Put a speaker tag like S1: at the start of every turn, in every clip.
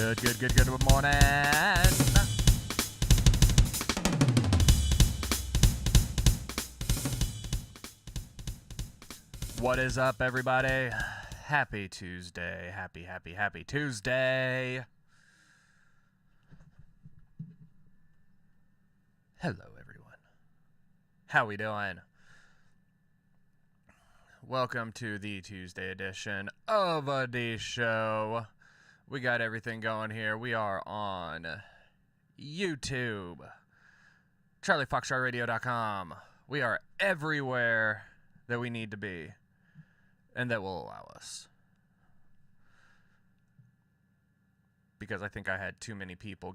S1: Good morning. What is up, everybody? Happy Tuesday. Happy Tuesday. Hello, everyone. How we doing? Welcome to the Tuesday edition of the show. We got everything going here. We are on YouTube, CharlieFoxtrotRadio.com. We are everywhere that we need to be and that will allow us. Because I think I had too many people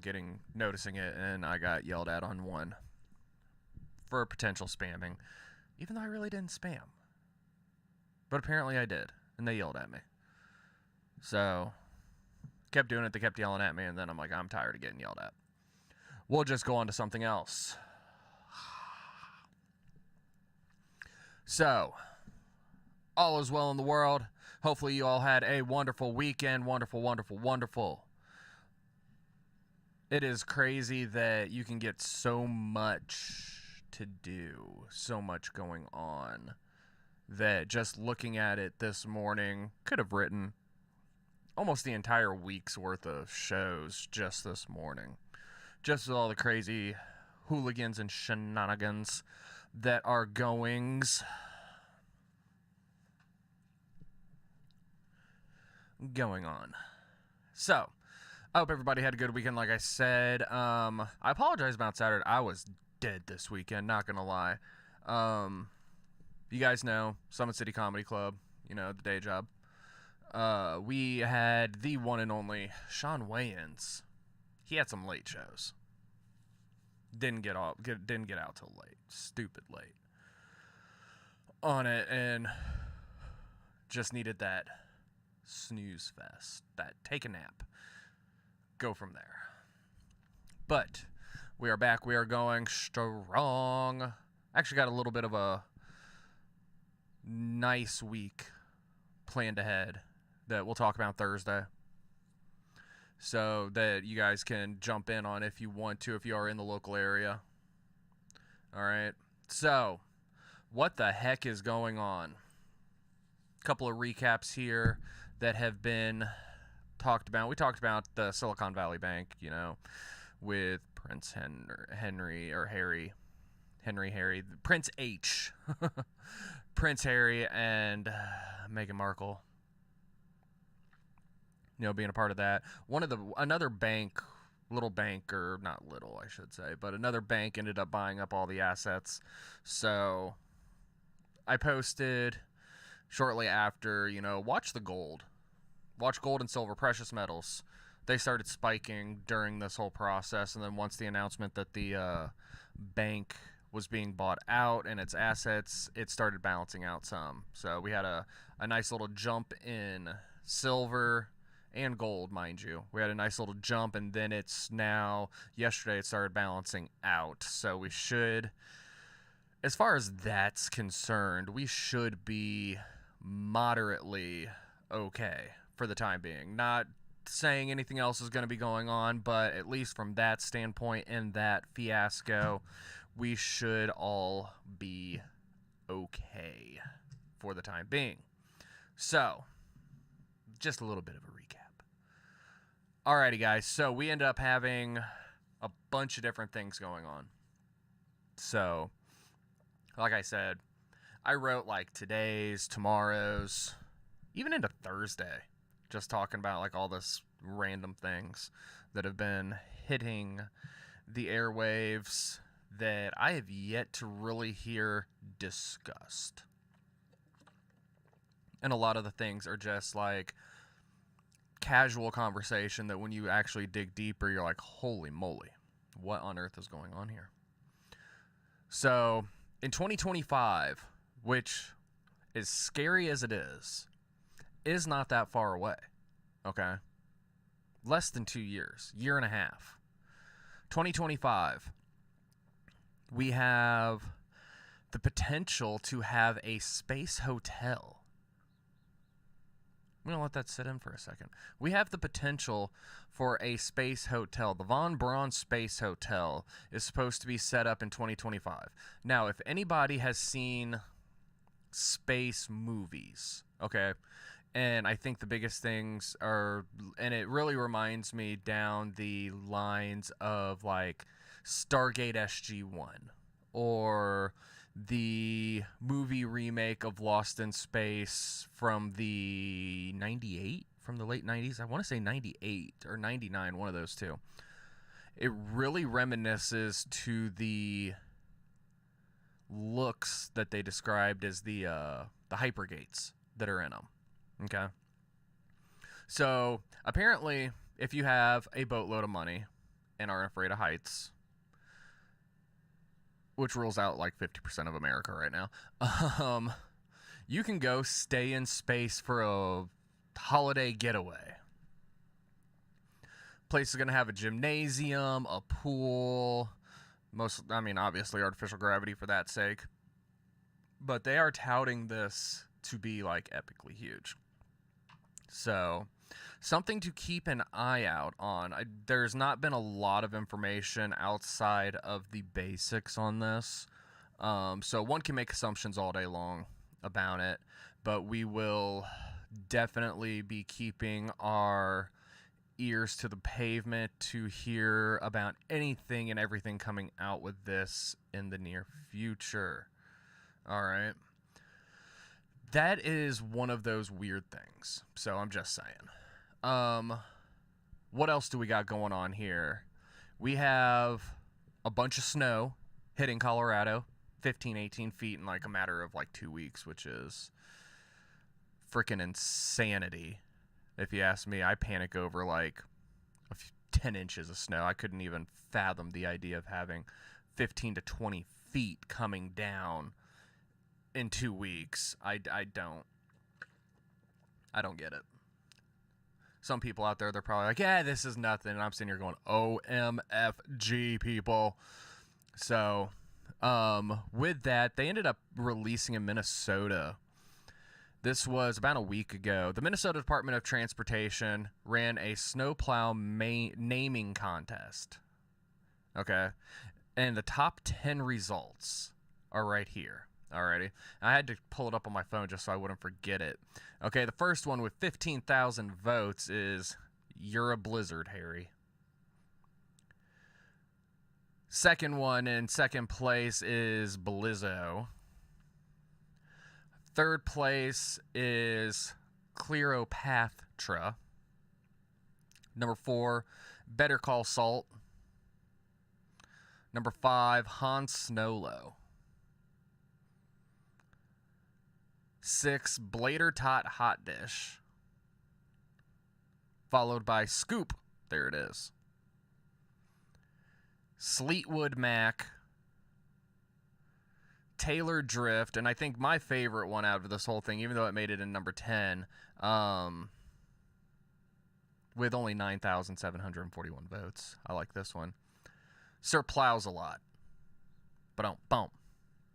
S1: noticing it, and I got yelled at on one for potential spamming, even though I really didn't spam. But apparently I did, and they yelled at me. So kept doing it, they kept yelling at me, and then I'm like, I'm tired of getting yelled at. We'll just go on to something else. So, all is well in the world. Hopefully you all had a wonderful weekend. Wonderful. It is crazy that you can get so much to do, so much going on, that just looking at it this morning, could have written almost the entire week's worth of shows just this morning. Just with all the crazy hooligans and shenanigans that are going on. So, I hope everybody had a good weekend, like I said. I apologize about Saturday. I was dead this weekend, not gonna lie. You guys know, Summit City Comedy Club, the day job. We had the one and only Sean Wayans. He had some late shows. Didn't get out till late. Stupid late. On it, and just needed that snooze fest. That take a nap. Go from there. But we are back. We are going strong. Actually got a little bit of a nice week planned ahead that we'll talk about Thursday, so that you guys can jump in on if you want to, if you are in the local area. All right. So, what the heck is going on? A couple of recaps here that have been talked about. We talked about the Silicon Valley Bank, with Prince Harry, Prince H, Prince Harry and Meghan Markle. Being a part of that. Another bank, little bank, or not little, I should say, but another bank ended up buying up all the assets. So I posted shortly after, watch the gold. Watch gold and silver, precious metals. They started spiking during this whole process, and then once the announcement that the bank was being bought out and its assets, it started balancing out some. So we had a nice little jump in silver and gold, mind you. We had a nice little jump, and then yesterday it started balancing out. So we should, as far as that's concerned, we should be moderately okay for the time being. Not saying anything else is going to be going on, but at least from that standpoint and that fiasco, we should all be okay for the time being. So, just a little bit of a recap. Alrighty, guys. So, we ended up having a bunch of different things going on. So, like I said, I wrote today's, tomorrow's, even into Thursday, just talking about all this random things that have been hitting the airwaves that I have yet to really hear discussed. And a lot of the things are just casual conversation that when you actually dig deeper, you're like, holy moly, what on earth is going on here? So, in 2025, which, as scary as it is not that far away, okay? Less than 2 years, year and a half. 2025, we have the potential to have a space hotel. I'm going to let that sit in for a second. We have the potential for a space hotel. The Von Braun Space Hotel is supposed to be set up in 2025. Now, if anybody has seen space movies, okay, and I think the biggest things are, and it really reminds me down the lines of like Stargate SG-1 or the movie remake of Lost in Space from the 98, from the late 90s. I want to say 98 or 99, one of those two. It really reminisces to the looks that they described as the hypergates that are in them. Okay. So apparently, if you have a boatload of money and aren't afraid of heights, which rules out like 50% of America right now, you can go stay in space for a holiday getaway. Place is going to have a gymnasium, a pool, obviously artificial gravity for that sake. But they are touting this to be like epically huge. So, something to keep an eye out on. There's not been a lot of information outside of the basics on this. So one can make assumptions all day long about it, but we will definitely be keeping our ears to the pavement to hear about anything and everything coming out with this in the near future. All right. That is one of those weird things. So I'm just saying. What else do we got going on here? We have a bunch of snow hitting Colorado, 15, 18 feet in like a matter of like 2 weeks, which is freaking insanity. If you ask me, I panic over like 10 inches of snow. I couldn't even fathom the idea of having 15 to 20 feet coming down in 2 weeks. I don't get it. Some people out there, they're probably like, yeah, this is nothing. And I'm sitting here going, OMFG, people. So, with that, they ended up releasing in Minnesota. This was about a week ago. The Minnesota Department of Transportation ran a snowplow naming contest. Okay? And the top 10 results are right here. Alrighty. I had to pull it up on my phone just so I wouldn't forget it. Okay, the first one with 15,000 votes is You're a Blizzard, Harry. Second one in second place is Blizzo. Third place is Cleopatra. Number 4, Better Call Salt. Number 5, Han Snowlo. 6, Blader Tot Hot Dish. Followed by Scoop. There it is. Fleetwood Mac. Taylor Drift. And I think my favorite one out of this whole thing, even though it made it in number 10, with only 9,741 votes. I like this one. Sir Plows a Lot. Ba-dum-bum.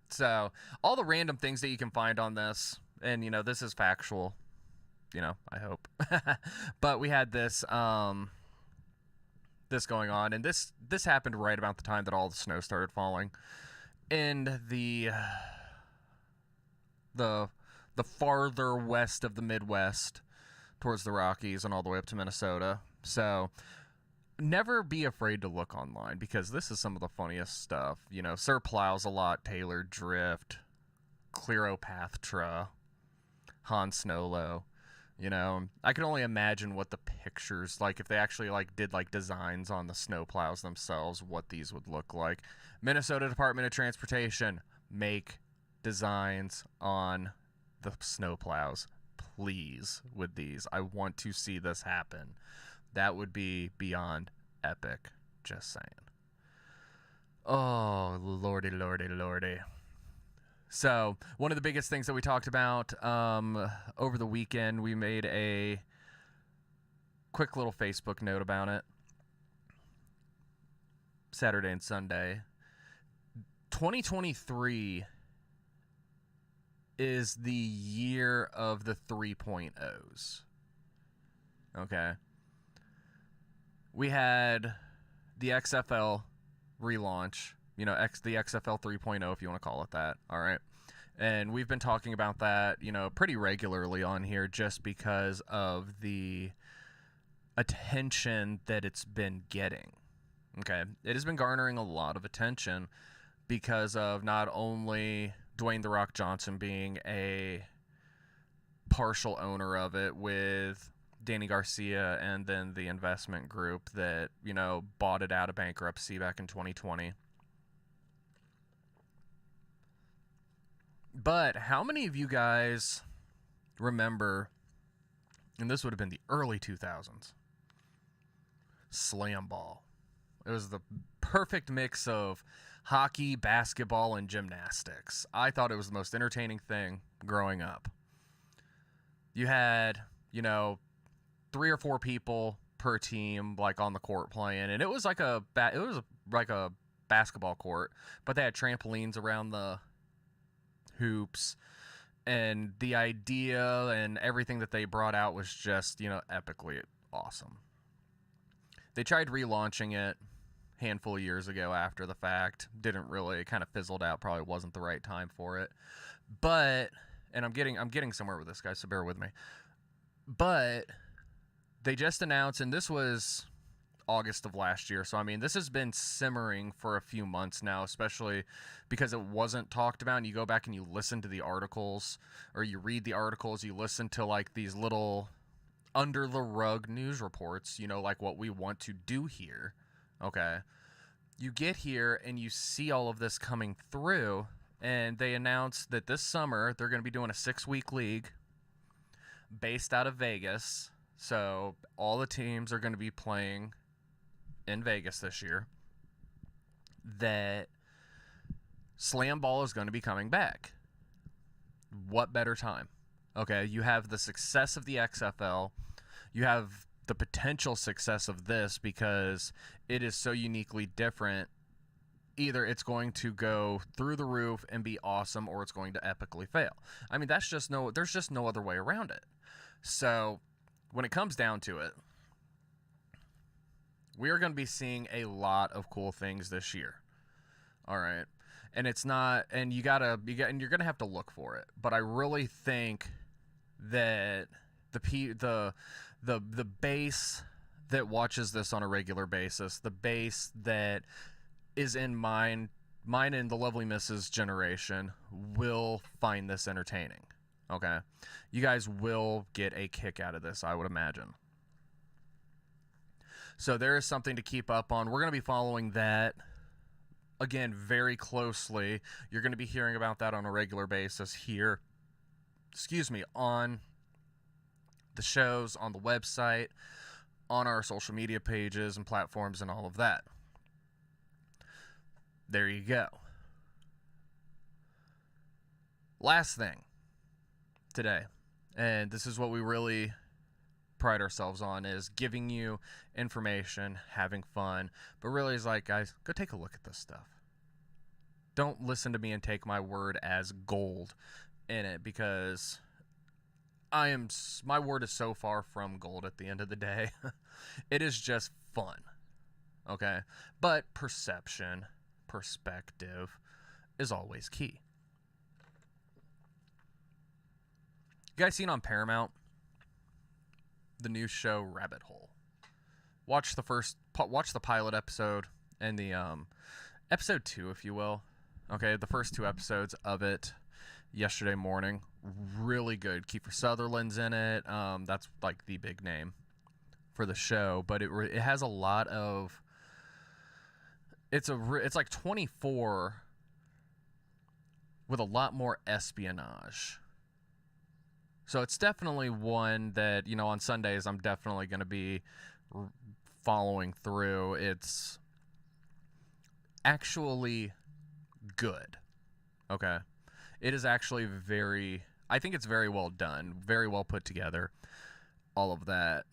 S1: So, all the random things that you can find on this, and, this is factual, I hope. But we had this this going on, and this happened right about the time that all the snow started falling in the farther west of the Midwest, towards the Rockies and all the way up to Minnesota. So, never be afraid to look online, because this is some of the funniest stuff. Sir Plows a Lot, Taylor Drift, Cleopatra, Han Snowlo. I can only imagine what the pictures, like if they actually did designs on the snow plows themselves, what these would look like. Minnesota Department of Transportation, make designs on the snow plows, please, with these. I want to see this happen. That would be beyond epic. Just saying. Oh, lordy, lordy, lordy. So, one of the biggest things that we talked about over the weekend, we made a quick little Facebook note about it. Saturday and Sunday. 2023 is the year of the 3.0s. Okay. We had the XFL relaunch, the XFL 3.0, if you want to call it that. All right. And we've been talking about that, pretty regularly on here just because of the attention that it's been getting. Okay. It has been garnering a lot of attention because of not only Dwayne "The Rock" Johnson being a partial owner of it with Danny Garcia and then the investment group that, bought it out of bankruptcy back in 2020. But how many of you guys remember, and this would have been the early 2000s, slam ball? It was the perfect mix of hockey, basketball, and gymnastics. I thought it was the most entertaining thing growing up. You had, 3 or 4 people per team, like on the court playing, and it was like a basketball court, but they had trampolines around the hoops, and the idea and everything that they brought out was just, epically awesome. They tried relaunching it a handful of years ago after the fact. Didn't really, it kind of fizzled out. Probably wasn't the right time for it. But, and I'm getting somewhere with this, guys, so bear with me. But they just announced, and this was August of last year, so this has been simmering for a few months now, especially because it wasn't talked about. And you go back and you listen to the articles, or you read the articles, you listen to like these little under the rug news reports, like what we want to do here. Okay. You get here and you see all of this coming through, and they announced that this summer they're going to be doing a 6-week league based out of Vegas. So all the teams are going to be playing in Vegas this year. That slam ball is going to be coming back. What better time? Okay, you have the success of the XFL. You have the potential success of this because it is so uniquely different. Either it's going to go through the roof and be awesome, or it's going to epically fail. There's just no other way around it. So when it comes down to it, we are going to be seeing a lot of cool things this year. All right. And it's not, and you're going to have to look for it. But I really think that the base that watches this on a regular basis, the base that is in mine and the Lovely Mrs. generation, will find this entertaining. Okay? You guys will get a kick out of this, I would imagine. So there is something to keep up on. We're going to be following that, again, very closely. You're going to be hearing about that on a regular basis here, on the shows, on the website, on our social media pages and platforms and all of that. There you go. Last thing today, and this is what we really pride ourselves on, is giving you information, having fun, but really is like, guys, go take a look at this stuff. Don't listen to me and take my word as gold in it, because my word is so far from gold at the end of the day. It is just fun. Okay? But perception, perspective is always key. You guys seen on Paramount the new show Rabbit Hole? Watch the pilot episode and the episode 2, if you will. Okay, the first 2 episodes of it yesterday morning. Really good. Kiefer Sutherland's in it. That's like the big name for the show, but it has a lot of, it's like 24 with a lot more espionage. So it's definitely one that, on Sundays I'm definitely going to be following through. It's actually good. Okay. It is actually I think it's very well done, very well put together, all of that.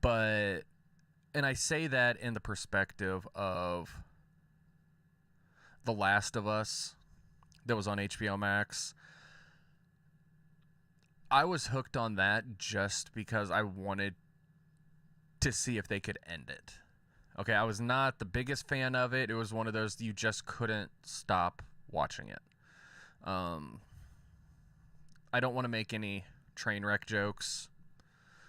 S1: But, and I say that in the perspective of The Last of Us that was on HBO Max. I was hooked on that just because I wanted to see if they could end it. Okay, I was not the biggest fan of it. It was one of those you just couldn't stop watching it. I don't want to make any train wreck jokes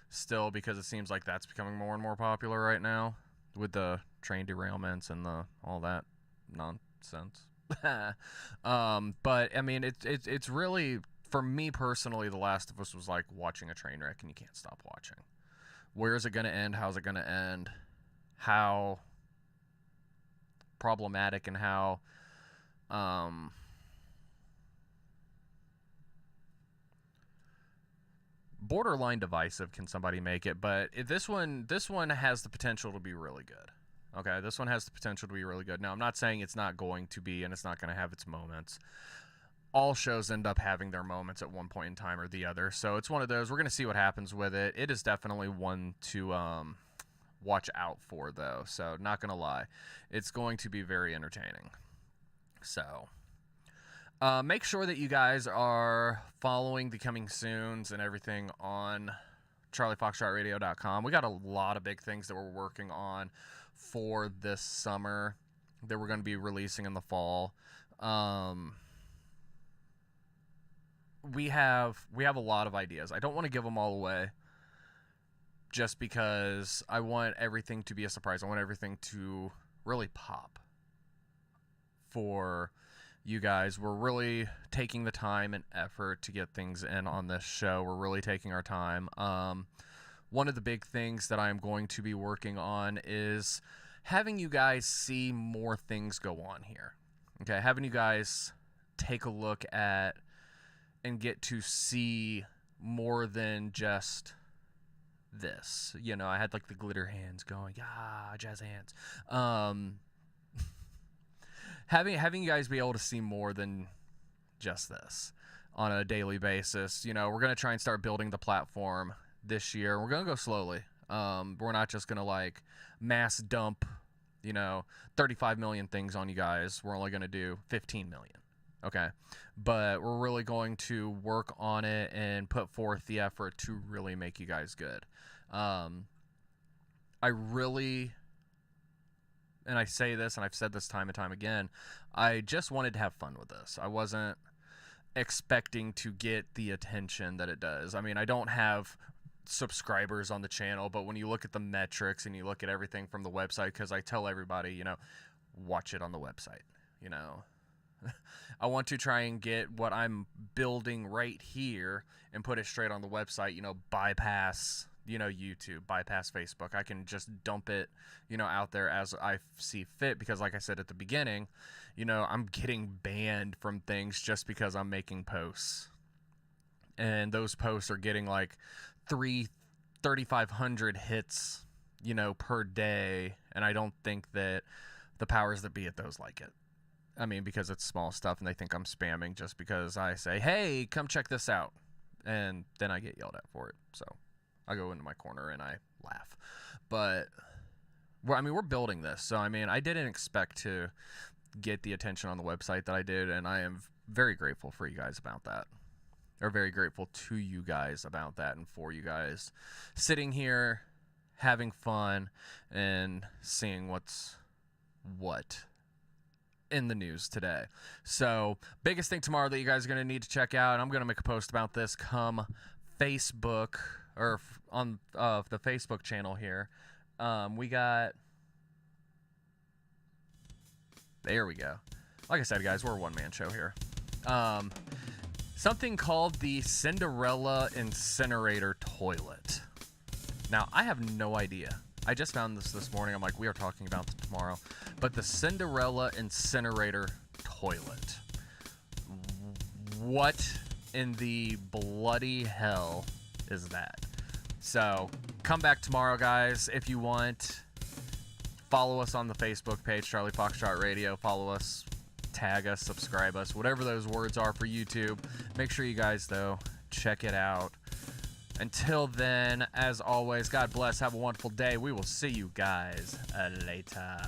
S1: still, because it seems like that's becoming more and more popular right now with the train derailments and all that nonsense. But I mean, it's really, for me personally, The Last of Us was like watching a train wreck, and you can't stop watching. Where is it going to end? How's it going to end? How problematic and how borderline divisive can somebody make it? But this one has the potential to be really good. Okay, this one has the potential to be really good. Now, I'm not saying it's not going to be, and it's not going to have its moments. All shows end up having their moments at one point in time or the other. So it's one of those. We're going to see what happens with it. It is definitely one to watch out for, though. So not going to lie. It's going to be very entertaining. So make sure that you guys are following the coming soons and everything on CharlieFoxtrotRadio.com. We got a lot of big things that we're working on for this summer that we're going to be releasing in the fall. We have a lot of ideas. I don't want to give them all away just because I want everything to be a surprise. I want everything to really pop for you guys. We're really taking the time and effort to get things in on this show. We're really taking our time. One of the big things that I'm going to be working on is having you guys see more things go on here. Okay, having you guys take a look at and get to see more than just this. You know, I had like the glitter hands going, jazz hands. Having you guys be able to see more than just this on a daily basis. You know, we're going to try and start building the platform this year. We're going to go slowly. We're not just going to like mass dump, 35 million things on you guys. We're only going to do 15 million. Okay. But we're really going to work on it and put forth the effort to really make you guys good. And I say this, and I've said this time and time again, I just wanted to have fun with this. I wasn't expecting to get the attention that it does. I mean, I don't have subscribers on the channel, but when you look at the metrics and you look at everything from the website, because I tell everybody, watch it on the website, I want to try and get what I'm building right here and put it straight on the website, bypass, YouTube, bypass Facebook. I can just dump it, out there as I see fit, because like I said at the beginning, I'm getting banned from things just because I'm making posts. And those posts are getting like 3,500 hits, per day. And I don't think that the powers that be at those like it. I mean, because it's small stuff and they think I'm spamming just because I say, hey, come check this out. And then I get yelled at for it. So I go into my corner and I laugh. But, we're building this. So, I didn't expect to get the attention on the website that I did. And I am very grateful for you guys about that. Or very grateful to you guys about that and for you guys sitting here, having fun, and seeing what's what in the news today. So, biggest thing tomorrow that you guys are going to need to check out, and I'm going to make a post about this come Facebook, or on the Facebook channel here. We got, there we go. Like I said, guys, we're a one-man show here. Something called the Cinderella Incinerator Toilet. Now, I have no idea. I just found this morning. I'm like, we are talking about this tomorrow. But the Cinderella Incinerator Toilet. What in the bloody hell is that? So, come back tomorrow, guys, if you want. Follow us on the Facebook page, Charlie Foxtrot Radio. Follow us, tag us, subscribe us, whatever those words are for YouTube. Make sure you guys, though, check it out. Until then, as always, God bless. Have a wonderful day. We will see you guys later.